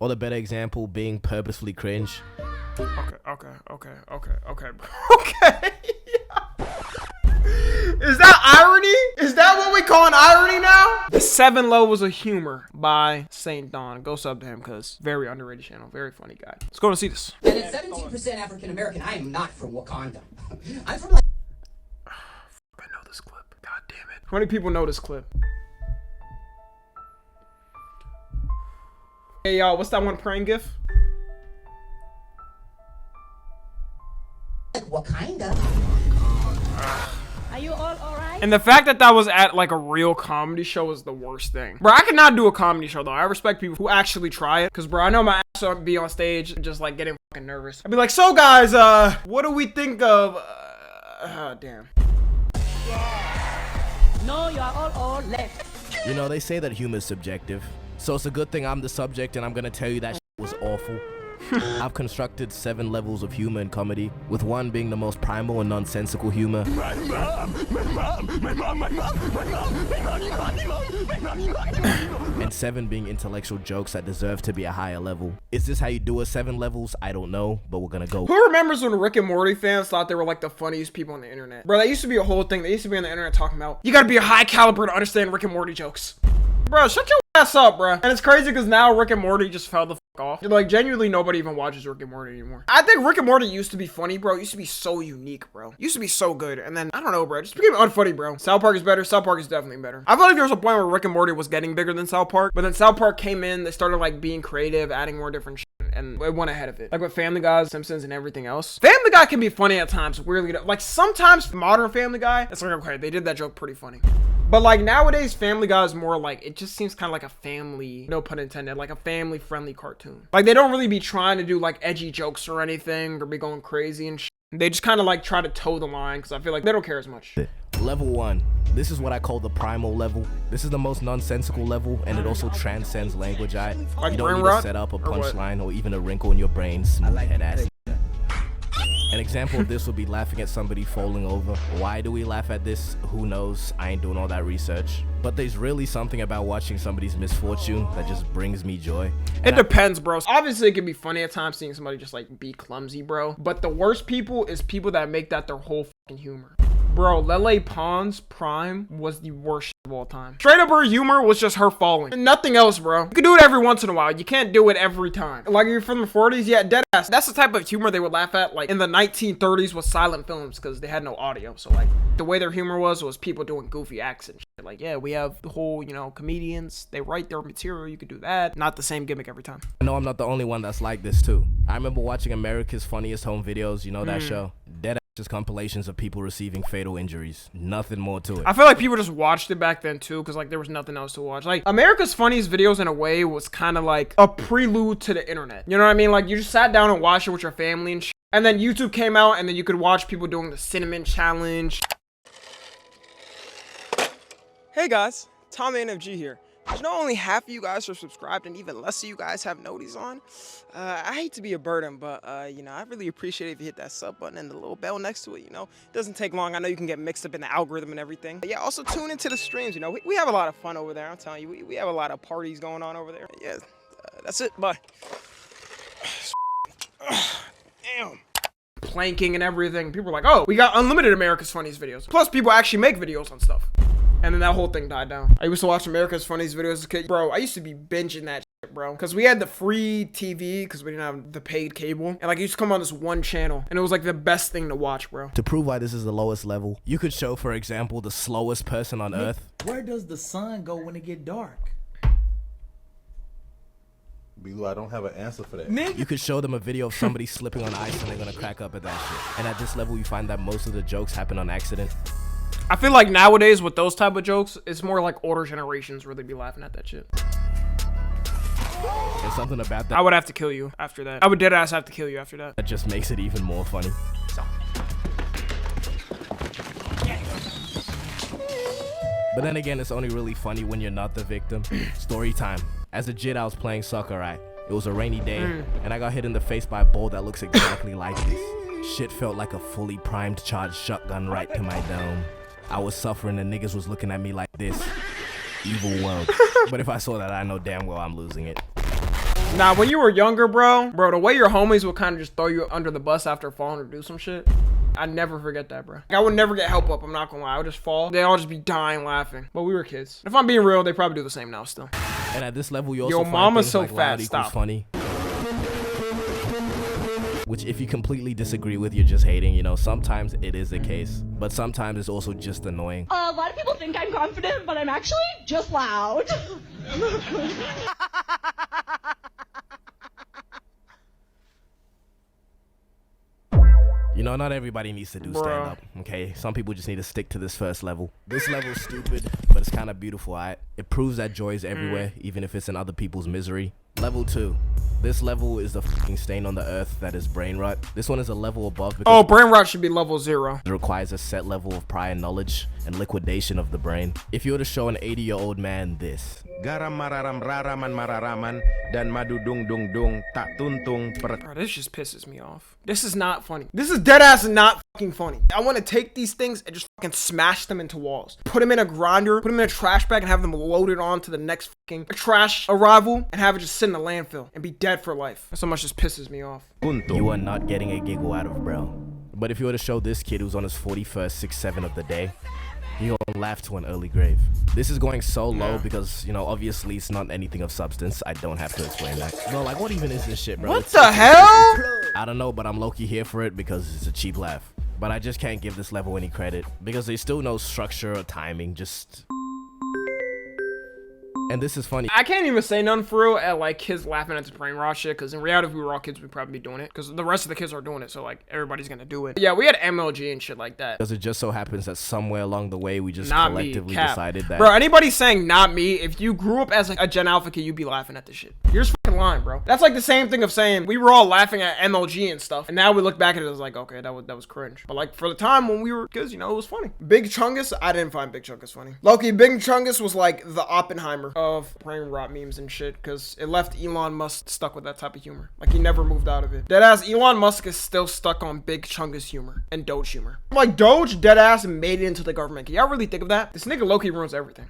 Or the better example being purposefully cringe. Okay. Is that irony? Is that what we call an irony now? The 7 Levels of Humor by Saint Don. Go sub to him because very underrated channel. Very funny guy. Let's go and see this. And at 17% African American, I am not from Wakanda. I'm from like... I know this clip. God damn it. How many people know this clip? Hey y'all, what's that one praying gif? Wakanda. Are you all alright? And the fact that that was at like a real comedy show is the worst thing. Bro, I could not do a comedy show though. I respect people who actually try it. Cause bro, I know my ass would be on stage just like getting fucking nervous. I'd be like, so guys, what do we think of, damn. No, you are all left. You know, they say that humor is subjective. So it's a good thing I'm the subject and I'm gonna tell you that was awful. I've constructed 7 levels of humor in comedy, with 1 being the most primal and nonsensical humor. And 7 being intellectual jokes that deserve to be a higher level. Is this how you do a 7 levels? I don't know, but we're gonna go. Who remembers when Rick and Morty fans thought they were like the funniest people on the internet? Bro, that used to be a whole thing. They used to be on the internet talking about, you gotta be a high caliber to understand Rick and Morty jokes. Bro, shut your ass up, bro. And it's crazy because now Rick and Morty just fell the fuck off. Like, genuinely, nobody even watches Rick and Morty anymore. I think Rick and Morty used to be funny, bro. It used to be so unique, bro. It used to be so good. And then, I don't know, bro. It just became unfunny, bro. South Park is better. South Park is definitely better. I feel like there was a point where Rick and Morty was getting bigger than South Park. But then South Park came in. They started, like, being creative, adding more different shit. And it went ahead of it. Like with Family Guy, Simpsons, and everything else. Family Guy can be funny at times. Weirdly, like, sometimes modern Family Guy, it's like, okay, they did that joke pretty funny. But like nowadays, Family Guy is more like, it just seems kind of like a family, no pun intended, like a family friendly cartoon. Like they don't really be trying to do like edgy jokes or anything or be going crazy and shit. They just kind of like try to toe the line because I feel like they don't care as much. Level 1. This is what I call the primal level. This is the most nonsensical level, and it also transcends language. Like you don't need to set up a punchline or even a wrinkle in your brain. Smooth head ass. An example of this would be laughing at somebody falling over. Why do we laugh at this? Who knows? I ain't doing all that research. But there's really something about watching somebody's misfortune that just brings me joy. It depends, bro. Obviously, it can be funny at times seeing somebody just like be clumsy, bro. But the worst people is people that make that their whole fucking humor. Bro, Lele Pons Prime was the worst shit of all time. Straight up her humor was just her falling. And nothing else, bro. You can do it every once in a while. You can't do it every time. Like you're from the 40s, yeah, dead ass. That's the type of humor they would laugh at like in the 1930s with silent films because they had no audio. So like the way their humor was people doing goofy acts and shit. Like, yeah, we have the whole, you know, comedians. They write their material. You could do that. Not the same gimmick every time. I know I'm not the only one that's like this too. I remember watching America's Funniest Home Videos. You know that show? Dead just compilations of people receiving fatal injuries. Nothing more to it. I feel like people just watched it back then too because like there was nothing else to watch. Like America's Funniest Videos in a way was kind of like a prelude to the internet. You know what I mean? Like you just sat down and watched it with your family and shit. And then YouTube came out and then you could watch people doing the cinnamon challenge. Hey guys, Tom NFG here. You know, only half of you guys are subscribed and even less of you guys have noties on. I hate to be a burden, but, you know, I really appreciate it if you hit that sub button and the little bell next to it, you know. It doesn't take long. I know you can get mixed up in the algorithm and everything. But yeah, also tune into the streams, you know. We have a lot of fun over there, I'm telling you. We have a lot of parties going on over there. Yeah, that's it. Bye. Damn. Planking and everything. People are like, oh, we got unlimited America's Funniest Videos. Plus, people actually make videos on stuff. And then that whole thing died down. I used to watch America's Funniest Videos as a kid. Bro, I used to be binging that shit, bro. Because we had the free TV, because we didn't have the paid cable. And like, it used to come on this one channel. And it was like the best thing to watch, bro. To prove why this is the lowest level, you could show, for example, the slowest person on Earth. Where does the sun go when it get dark? Blue, I don't have an answer for that. You could show them a video of somebody slipping on ice and they're gonna crack up at that shit. And at this level, you find that most of the jokes happen on accident. I feel like nowadays with those type of jokes, it's more like older generations where they be laughing at that shit. There's something about that. I would have to kill you after that. I would deadass have to kill you after that. That just makes it even more funny. But then again, it's only really funny when you're not the victim. Story time. As a kid, I was playing soccer, right? It was a rainy day, and I got hit in the face by a ball that looks exactly like this. Shit felt like a fully primed charged shotgun right to my dome. I was suffering and niggas was looking at me like this. Evil world. But if I saw that, I know damn well I'm losing it. Nah, when you were younger, bro, the way your homies would kind of just throw you under the bus after falling or do some shit. I never forget that, bro. Like, I would never get help up. I'm not gonna lie. I would just fall. They all just be dying laughing. But we were kids. If I'm being real, they probably do the same now still. And at this level, you also Yo, find mama's things so like fat. loud equals Stop. funny. Which, if you completely disagree with, you're just hating. You know, sometimes it is the case, but sometimes it's also just annoying. A lot of people think I'm confident, but I'm actually just loud. You know, not everybody needs to do stand-up, okay? Some people just need to stick to this first level. This level's stupid, but it's kind of beautiful, alright? It proves that joy is everywhere, even if it's in other people's misery. Level 2. This level is the fucking stain on the earth that is brain rot. This one is a level above because Oh, brain rot should be level 0. it requires a set level of prior knowledge and liquidation of the brain. If you were to show an 80-year-old man this, Garam mararam raraman mararaman dan madu dung dung dung tak tuntung per. Bro, this just pisses me off. This is not funny. This is dead ass not fucking funny. I want to take these things and just fucking smash them into walls. Put them in a grinder, put them in a trash bag, and have them loaded on to the next fucking trash arrival and have it just sit in a landfill and be dead for life. So much just pisses me off. you are not getting a giggle out of bro. But if you were to show this kid who's on his 41st 6-7 of the day, he gonna laugh to an early grave. This is going so low because, you know, obviously it's not anything of substance. I don't have to explain that. Bro, like, what even is this shit, bro? What the hell? I don't know, but I'm low-key here for it because it's a cheap laugh. But I just can't give this level any credit because there's still no structure or timing, just... And this is funny. I can't even say nothing for real at like kids laughing at the brain rot shit, because in reality, if we were all kids, we'd probably be doing it, because the rest of the kids are doing it, so like everybody's gonna do it. Yeah, we had MLG and shit like that. Because it just so happens that somewhere along the way, we just Not collectively me, cap. decided that... Bro, anybody saying not me, if you grew up as like a Gen Alpha kid, you'd be laughing at this shit. You're just fucking lying, bro. That's like the same thing of saying we were all laughing at MLG and stuff, and now we look back at it as like, okay, that was cringe. But like for the time when we were kids, you know, it was funny. Big Chungus, I didn't find Big Chungus funny. Loki, Big Chungus was like the Oppenheimer of brain rot memes and shit, because it left Elon Musk stuck with that type of humor. Like he never moved out of it. Deadass, Elon Musk is still stuck on Big Chungus humor and Doge humor. Like Doge, deadass, made it into the government. Can y'all really think of that? This nigga Loki ruins everything.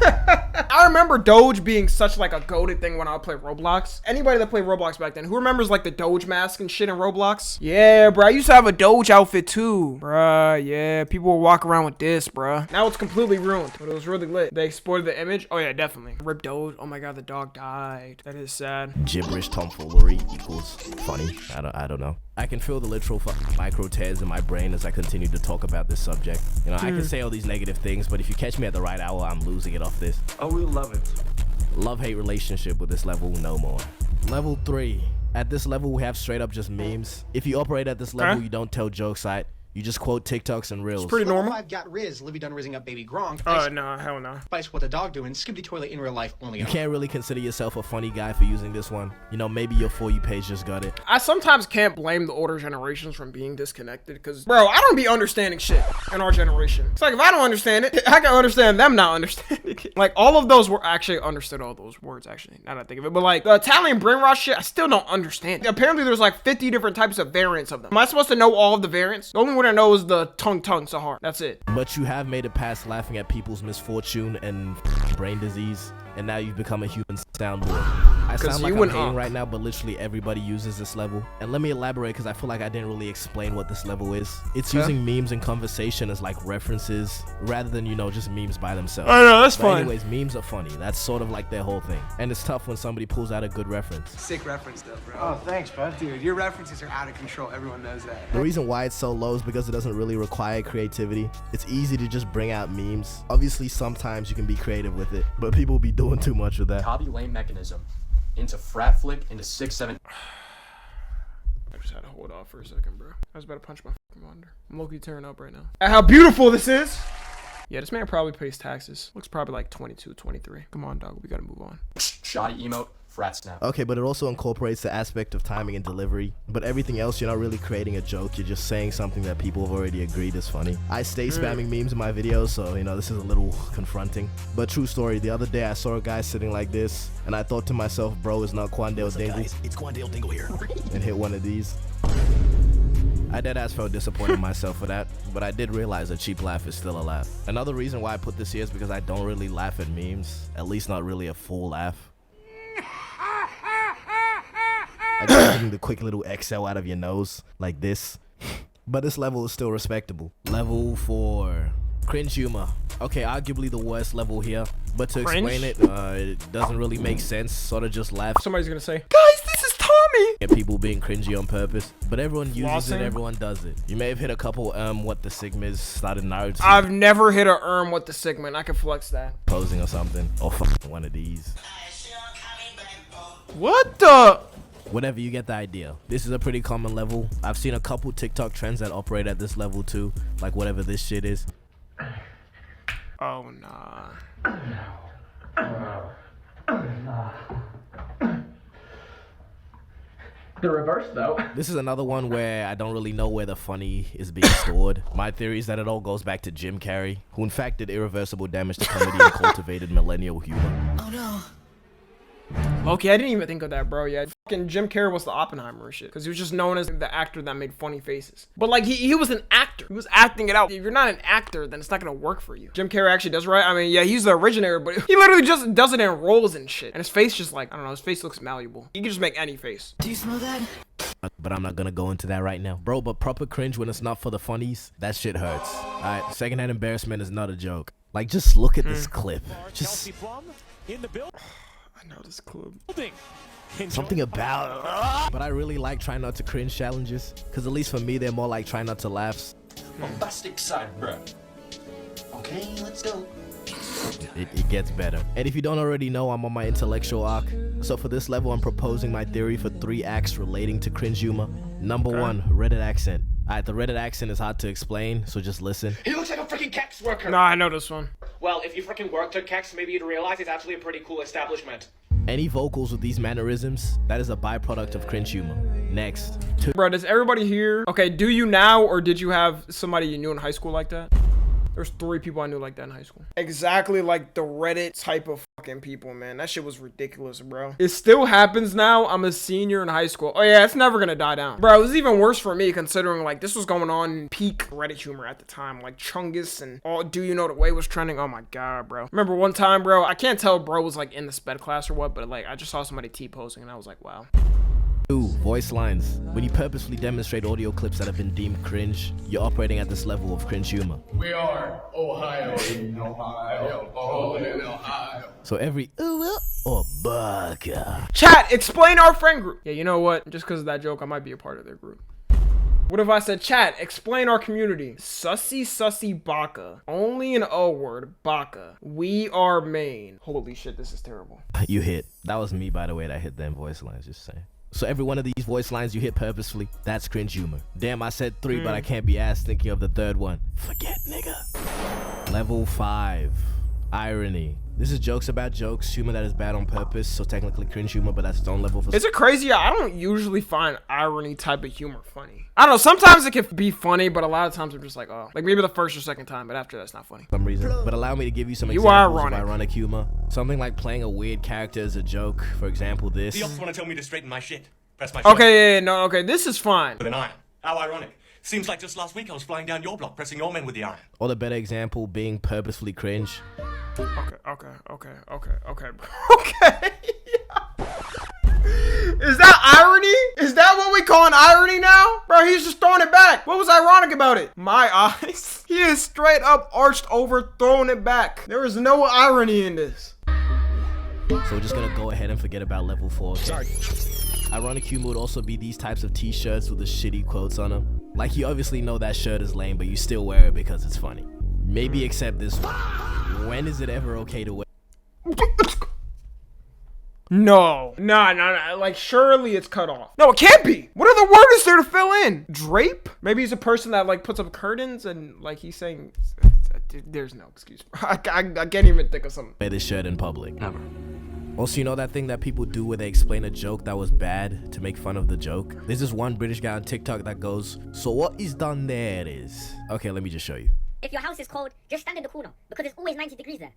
I remember Doge being such like a goated thing when I would play Roblox. Anybody that played Roblox back then, who remembers like the Doge mask and shit in Roblox? Yeah, bro, I used to have a Doge outfit too. Bruh, yeah, people would walk around with this, bruh. Now it's completely ruined, but it was really lit. They exploited the image. Oh yeah, definitely. Rip Doge. Oh my god, the dog died. That is sad. Gibberish tomfoolery equals funny. I don't know. I can feel the literal fucking micro tears in my brain as I continue to talk about this subject. You know, I can say all these negative things, but if you catch me at the right hour, I'm losing it off this. Oh, we love it. Love-hate relationship with this level, no more. Level 3. At this level, we have straight up just memes. If you operate at this level, you don't tell jokes, right? You just quote TikToks and reels. It's pretty normal. I've got Riz, Livy done rizzing up baby Gronk. No, hell no. Spice what the dog doing, skippity toilet in real life only. You can't really consider yourself a funny guy for using this one. You know, maybe your For You page just got it. I sometimes can't blame the older generations from being disconnected, because, bro, I don't be understanding shit in our generation. It's like, if I don't understand it, I can understand them not understanding it. Like, all of those were actually understood all those words, actually, now that I think of it. But, like, the Italian brain rot shit, I still don't understand. Apparently, there's, like, 50 different types of variants of them. Am I supposed to know all of the variants? The only one I know is the tongue Sahar. That's it. But you have made it past laughing at people's misfortune and brain disease, and now you've become a human soundboard. I sound like I'm hating right now, but literally everybody uses this level. And let me elaborate, because I feel like I didn't really explain what this level is. It's using memes and conversation as like references, rather than, you know, just memes by themselves. I know, that's fine. Anyways, memes are funny. That's sort of like their whole thing. And it's tough when somebody pulls out a good reference. Sick reference though, bro. Oh, thanks, bud. Dude, your references are out of control. Everyone knows that. The reason why it's so low is because it doesn't really require creativity. It's easy to just bring out memes. Obviously, sometimes you can be creative with it, but people be doing too much with that. Copy lane mechanism into frat flick into 6-7. I just had to hold off for a second, bro. I was about to punch my fucking monitor. I'm low-key tearing up right now. At how beautiful this is! Yeah, this man probably pays taxes. Looks probably like 22, 23. Come on, dog. We gotta move on. Shoddy emote, frat snap. Okay, but it also incorporates the aspect of timing and delivery. But everything else, you're not really creating a joke. You're just saying something that people have already agreed is funny. I stay spamming memes in my videos, so, you know, this is a little confronting. But true story, the other day I saw a guy sitting like this, and I thought to myself, bro, it's not Quandale Dingle. It's Quandale Dingle here. And hit one of these. I deadass felt disappointed in myself for that, but I did realize a cheap laugh is still a laugh. Another reason why I put this here is because I don't really laugh at memes, at least not really a full laugh. I just getting the quick little exhale out of your nose like this. But this level is still respectable. Level 4. Cringe humor. Okay, arguably the worst level here. But to explain it, it doesn't really make sense. Sort of just laugh. Somebody's gonna say, guys, this is Tommy. Get people being cringy on purpose. But everyone uses it, everyone does it. You may have hit a couple what the Sigma is started Naruto. I've never hit a what the Sigma, and I can flex that. Posing or something. Or one of these. What the? Whatever, you get the idea. This is a pretty common level. I've seen a couple TikTok trends that operate at this level too. Like whatever this shit is. Oh, nah. The reverse, though. This is another one where I don't really know where the funny is being stored. My theory is that it all goes back to Jim Carrey, who in fact did irreversible damage to comedy and cultivated millennial humor. Oh no. Okay, I didn't even think of that, bro. Yeah, fucking Jim Carrey was the Oppenheimer and shit, because he was just known as the actor that made funny faces. But like, he was an actor. He was acting it out. If you're not an actor, then it's not gonna work for you. Jim Carrey actually does right. I mean, yeah, he's the originator, but he literally just does it in roles and shit. And his face just like, I don't know, his face looks malleable. He can just make any face. Do you smell that? But I'm not gonna go into that right now. Bro, but proper cringe when it's not for the funnies, that shit hurts. Alright, secondhand embarrassment is not a joke. Like, just look at this clip. Just... I know this clip. Something about but I really like try not to cringe challenges, because at least for me they're more like try not to laughs. Bombastic side, bro. Okay, let's go. It gets better. And if you don't already know, I'm on my intellectual arc. So for this level, I'm proposing my theory for 3 acts relating to cringe humor. Number 1, Reddit accent. Alright, the Reddit accent is hard to explain, so just listen. He looks like a freaking Kex worker. Nah, I know this one. Well, if you freaking worked at Kex, maybe you'd realize it's actually a pretty cool establishment. Any vocals with these mannerisms, that is a byproduct of cringe humor. Next. Bro, does everybody here? Okay, do you now, or did you have somebody you knew in high school like that? There's 3 people I knew like that in high school. Exactly like the Reddit type of fucking people, man. That shit was ridiculous, bro. It still happens now. I'm a senior in high school. Oh yeah, it's never gonna die down. Bro, it was even worse for me considering like this was going on in peak Reddit humor at the time. Like Chungus and all Do You Know The Way was trending. Oh my god, bro. Remember one time, bro, I can't tell bro was like in the sped class or what, but like I just saw somebody T-posing and I was like, wow. 2. Voice lines. When you purposefully demonstrate audio clips that have been deemed cringe, you're operating at this level of cringe humor. We are Ohio. In Ohio. Oh, in Ohio. So every ooh or baka. Chat, explain our friend group. Yeah, you know what? Just because of that joke, I might be a part of their group. What if I said, chat, explain our community? Sussy baka. Only an O word, baka. We are Maine. Holy shit, this is terrible. You hit. That was me, by the way, that hit them voice lines, just saying. So every one of these voice lines you hit purposefully, that's cringe humor. Damn, I said 3, but I can't be asked thinking of the 3rd one. Forget, nigga. Level 5. Irony. This is jokes about jokes, humor that is bad on purpose, so technically cringe humor, but that's its own level for... Is it crazy? I don't usually find irony type of humor funny. I don't know, sometimes it can be funny, but a lot of times I'm just like, oh. Like maybe the first or second time, but after that's not funny. For some reason. But allow me to give you some examples of ironic humor. Something like playing a weird character as a joke. For example, this. You also want to tell me to straighten my shit. Press my okay, yeah, no, okay, this is fine. With an iron. How ironic. Seems like just last week I was flying down your block, pressing your men with the iron. Or the better example being purposefully cringe. Okay. Is that irony? Is that what we call an irony now? Bro, he's just throwing it back. What was ironic about it? My eyes. He is straight up arched over, throwing it back. There is no irony in this. So we're just gonna go ahead and forget about level 4. Okay? Sorry. Ironic humor would also be these types of t-shirts with the shitty quotes on them. Like you obviously know that shirt is lame, but you still wear it because it's funny. Maybe except this one. When is it ever okay to wear? No. Like surely it's cut off. No, it can't be. What other word is there to fill in? Drape? Maybe he's a person that like puts up curtains and like he's saying, there's no excuse. I can't even think of something. Wear this shirt in public. Never. Also, you know that thing that people do where they explain a joke that was bad to make fun of the joke? There's this one British guy on TikTok that goes, so what is done there is... Okay, let me just show you. If your house is cold, just stand in the corner because it's always 90 degrees there.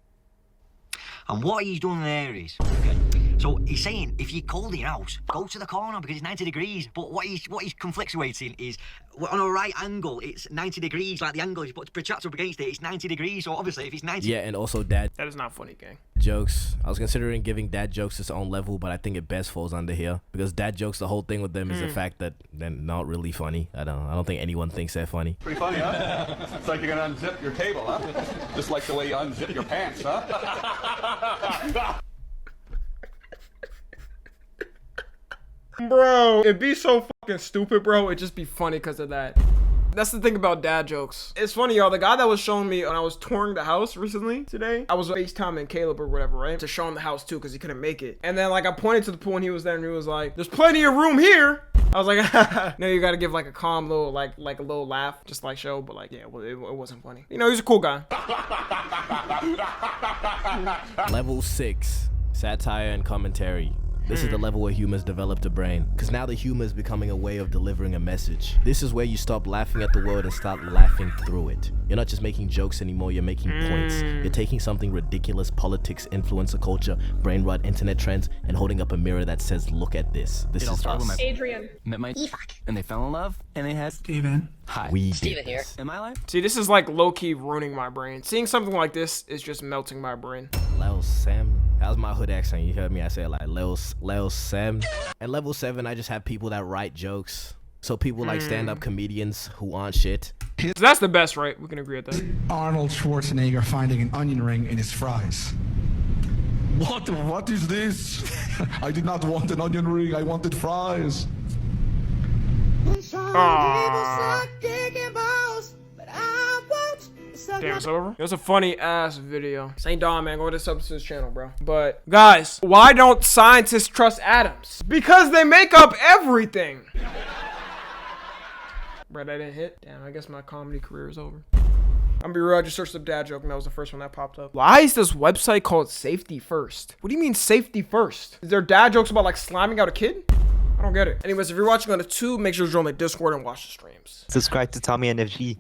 And what he's done there is, okay, So he's saying if you're cold in your house, go to the corner because it's 90 degrees. But what he's conflictuating is on a right angle, it's 90 degrees. Like the angle is protracted up against it, it's 90 degrees. So obviously if it's 90. Yeah, and also dad That is not funny, gang. jokes. I was considering giving dad jokes its own level, but I think it best falls under here because dad jokes. The whole thing with them is the fact that they're not really funny. I don't think anyone thinks they're funny. Pretty funny, huh? It's like you're gonna unzip your table, huh? Just like the way you unzip your pants, huh? Bro, it'd be so fucking stupid, bro. It'd just be funny because of that. That's the thing about dad jokes. It's funny, y'all. The guy that was showing me when I was touring the house recently today, I was FaceTiming Caleb or whatever, right? To show him the house too, because he couldn't make it. And then like I pointed to the pool and he was there and he was like, "There's plenty of room here." I was like, no, you gotta give like a calm little, like a little laugh, just like show, but like, yeah, well, it wasn't funny. You know, he's a cool guy. Level 6, satire and commentary. This is the level where humor's developed a brain. Because now the humor is becoming a way of delivering a message. This is where you stop laughing at the world and start laughing through it. You're not just making jokes anymore, you're making points. You're taking something ridiculous, politics, influencer culture, brain rot, internet trends, and holding up a mirror that says, look at this. This is us. Adrian. Met my and they fell in love and they had Steven. Hi. We Steven did here. this. Am I live? See, this is like low-key ruining my brain. Seeing something like this is just melting my brain. Lil Sam. That was my hood accent. You heard me? I said like Lil Sam. And level 7, I just have people that write jokes. So people like stand-up comedians who aren't shit. So that's the best, right? We can agree at that. Arnold Schwarzenegger finding an onion ring in his fries. What is this? I did not want an onion ring, I wanted fries. Damn, it's over. It was a funny ass video. St. Don, man, go to the Substance channel, bro. But guys, why don't scientists trust atoms? Because they make up everything. Bro, that didn't hit. Damn, I guess my comedy career is over. I'm gonna be real, I just searched up dad joke and that was the first one that popped up. Why is this website called Safety First? What do you mean Safety First? Is there dad jokes about like slamming out a kid? I don't get it. Anyways, if you're watching on the tube, make sure to join the Discord and watch the streams. Subscribe to Tommy and FG.